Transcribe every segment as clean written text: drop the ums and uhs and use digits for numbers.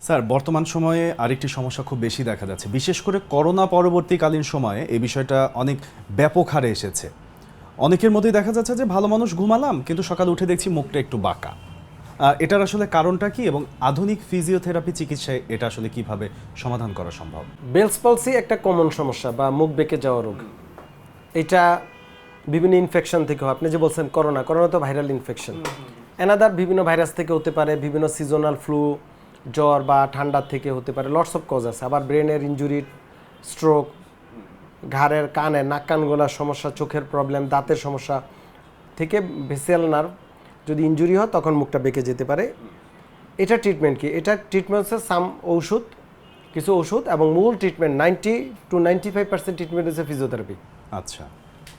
Sir, বর্তমান সময়ে আরেকটি সমস্যা খুব বেশি দেখা যাচ্ছে, বিশেষ করে করোনা পরবর্তীকালীন সময়ে এই বিষয়টা অনেক ব্যাপক হারে এসেছে। অনেকের মধ্যেই দেখা যাচ্ছে যে ভালো মানুষ ঘুমালাম, কিন্তু সকালে উঠে দেখছি মুখটা একটু বাঁকা। এটার আসলে কারণটা কি, এবং আধুনিক ফিজিওথেরাপি চিকিৎসায় এটা আসলে কিভাবে সমাধান করা সম্ভব? বেলস পলসি একটা কমন সমস্যা বা মুখ বেঁকে যাওয়া রোগ। এটা বিভিন্ন ইনফেকশন থেকে হয়। আপনি যে বলছেন করোনা তো ভাইরাল ইনফেকশন। অ্যানাদার বিভিন্ন ভাইরাস থেকে হতে পারে, বিভিন্ন সিজনাল ফ্লু, জ্বর বা ঠান্ডার থেকে হতে পারে, লটস অফ কজ আছে। আবার ব্রেনের ইনজুরি, স্ট্রোক, ঘাড়ের, কানের, নাক কান গলার সমস্যা, চোখের প্রবলেম, দাঁতের সমস্যা থেকে ভেসিয়াল নার্ভ যদি ইনজুরি হয় তখন মুখটা বেঁকে যেতে পারে। এটা ট্রিটমেন্ট কি? এটা ট্রিটমেন্ট হচ্ছে কিছু ওষুধ এবং মূল ট্রিটমেন্ট 90-95% ট্রিটমেন্ট হচ্ছে ফিজিওথেরাপি। আচ্ছা।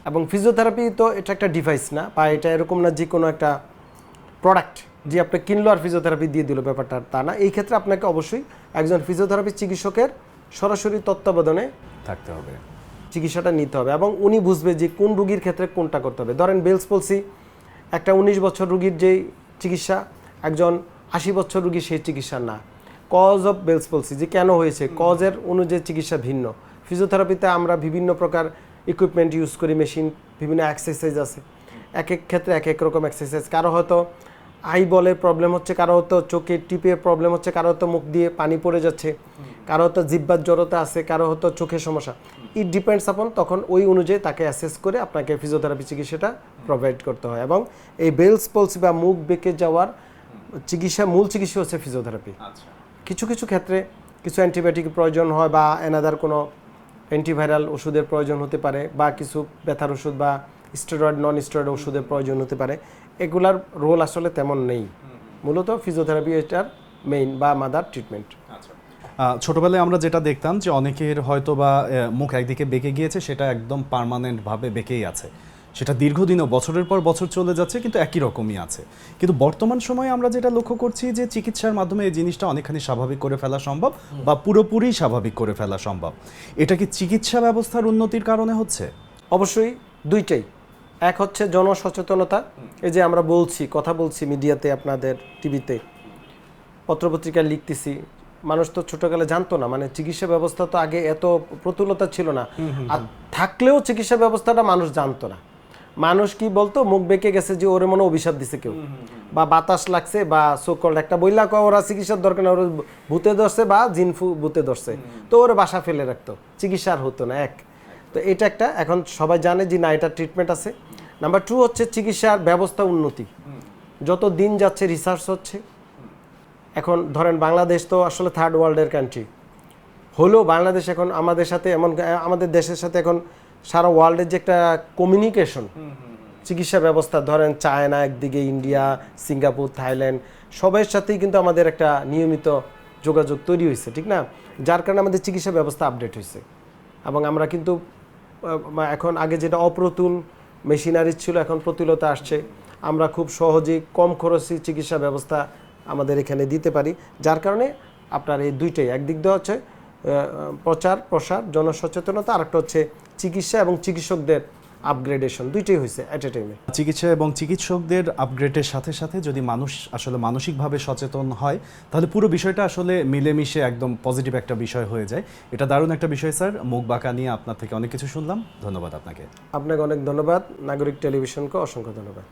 এবং ফিজিওথেরাপি তো এটা একটা ডিভাইস না, বা এটা এরকম না যে কোনো একটা প্রোডাক্ট যে আপনি কিনলো আর ফিজিওথেরাপি দিয়ে দিল, ব্যাপারটা তা না। এই ক্ষেত্রে আপনাকে অবশ্যই একজন ফিজিওথেরাপি চিকিৎসকের সরাসরি তত্ত্বাবধানে থাকতে হবে, চিকিৎসাটা নিতে হবে, এবং উনি বুঝবে যে কোন রোগীর ক্ষেত্রে কোনটা করতে হবে। ধরেন বেলস পলসি একটা 19 বছর রোগীর যেই চিকিৎসা, একজন 80 বছর রোগীর সেই চিকিৎসা না। কজ অফ বেলস পলসি, যে কেন হয়েছে, কজের অনুযায়ী চিকিৎসা ভিন্ন। ফিজিওথেরাপিতে আমরা বিভিন্ন প্রকার ইকুইপমেন্ট ইউজ করি, মেশিন, বিভিন্ন এক্সারসাইজ আছে। এক এক ক্ষেত্রে এক এক রকম এক্সারসাইজ। কারো হয়তো আই বলের প্রবলেম হচ্ছে, কারো হয়তো চোখে টিপের প্রবলেম হচ্ছে, কারো হয়তো মুখ দিয়ে পানি পড়ে যাচ্ছে, কারো হয়তো জিহ্বার জড়তা আছে, কারো হয়তো চোখের সমস্যা। ইট ডিপেন্ডস আপন, তখন ওই অনুযায়ী তাকে অ্যাসেস করে আপনাকে ফিজিওথেরাপি চিকিৎসাটা প্রোভাইড করতে হয়। এবং এই বেলস পলসি বা মুখ বেঁকে যাওয়ার মূল চিকিৎসা হচ্ছে ফিজিওথেরাপি। কিছু কিছু ক্ষেত্রে কিছু অ্যান্টিবায়োটিকের প্রয়োজন হয়, বা এনাদার কোনো অ্যান্টিভাইরাল ওষুধের প্রয়োজন হতে পারে, বা কিছু ব্যথার ওষুধ বা স্টেরয়েড নন স্টেরয়েড ওষুধের প্রয়োজন হতে পারে। এগুলার রোল আসলে তেমন নেই। মূলত ফিজিওথেরাপি এটার মেইন বা মাদার ট্রিটমেন্ট। ছোটবেলায় আমরা যেটা দেখতাম যে অনেকের হয়তো বা মুখ একদিকে বেঁকে গিয়েছে, সেটা একদম পার্মানেন্টভাবে বেঁকেই আছে, সেটা দীর্ঘদিনও বছরের পর বছর চলে যাচ্ছে, কিন্তু একই রকমই আছে। কিন্তু বর্তমান সময়ে আমরা যেটা লক্ষ্য করছি যে চিকিৎসার মাধ্যমে এই জিনিসটা অনেকখানি স্বাভাবিক করে ফেলা সম্ভব, বা পুরোপুরি স্বাভাবিক করে ফেলা সম্ভব। এটা কি চিকিৎসা ব্যবস্থার উন্নতির কারণে হচ্ছে? অবশ্যই দুইটাই। এক হচ্ছে জনসচেতনতা, এই যে আমরা কথা বলছি মিডিয়াতে, আপনাদের টিভিতে, পত্রপত্রিকায় লিখতেছি। মানুষ তো ছোটকালে জানতো না, মানে চিকিৎসা ব্যবস্থা তো আগে এত প্রতুলতা ছিল না, আর থাকলেও চিকিৎসা ব্যবস্থাটা মানুষ জানতো না। মানুষ কি বলতো, মুখ বেঁকে গেছে যে ওরে মনে অভিশাপ দিছে কেউ, বা বাতাস লাগছে, বা সোকল একটা বইলা ওরা চিকিৎসার দরকার না, ওরা ভূতে ধরছে বা জিনফু ভূতে ধরছে, তো ওরা বাসা ফেলে রাখতো, চিকিৎসা আর হতো না। তো এটা একটা, এখন সবাই জানে যে না, এটা ট্রিটমেন্ট আছে। নাম্বার 2 হচ্ছে চিকিৎসার ব্যবস্থা উন্নতি। যত দিন যাচ্ছে রিসার্চ হচ্ছে। এখন ধরেন বাংলাদেশ তো আসলে থার্ড ওয়ার্ল্ডের কান্ট্রি হলেও, বাংলাদেশ এখন আমাদের সাথে আমাদের দেশের সাথে এখন সারা ওয়ার্ল্ডের যে একটা কমিউনিকেশন, চিকিৎসা ব্যবস্থা, ধরেন চায়না একদিকে, ইন্ডিয়া, সিঙ্গাপুর, থাইল্যান্ড, সবার সাথেই কিন্তু আমাদের একটা নিয়মিত যোগাযোগ তৈরি হয়েছে, ঠিক না? যার কারণে আমাদের চিকিৎসা ব্যবস্থা আপডেট হয়েছে। এবং আমরা কিন্তু এখন আগে যেটা অপ্রতুল মেশিনারি ছিল, এখন প্রতুলতা আসছে। আমরা খুব সহজেই কম খরচী চিকিৎসা ব্যবস্থা আমাদের এখানে দিতে পারি, যার কারণে আপনার এই দুইটাই, একদিক দিয়ে হচ্ছে প্রচার প্রসার, জনসচেতনতা, আর একটা হচ্ছে চিকিৎসা এবং চিকিৎসকদের আপগ্রেডেশন, দুইটাই হয়েছে অ্যাট এ টাইমে। চিকিৎসা এবং চিকিৎসকদের আপগ্রেডের সাথে সাথে যদি মানুষ আসলে মানসিকভাবে সচেতন হয়, তাহলে পুরো বিষয়টা আসলে মিলেমিশে একদম পজিটিভ একটা বিষয় হয়ে যায়। এটা দারুণ একটা বিষয় স্যার। মুখ বাঁকা নিয়ে আপনার থেকে অনেক কিছু শুনলাম, ধন্যবাদ আপনাকে। আপনাকে অনেক ধন্যবাদ। নাগরিক টেলিভিশনকে অসংখ্য ধন্যবাদ।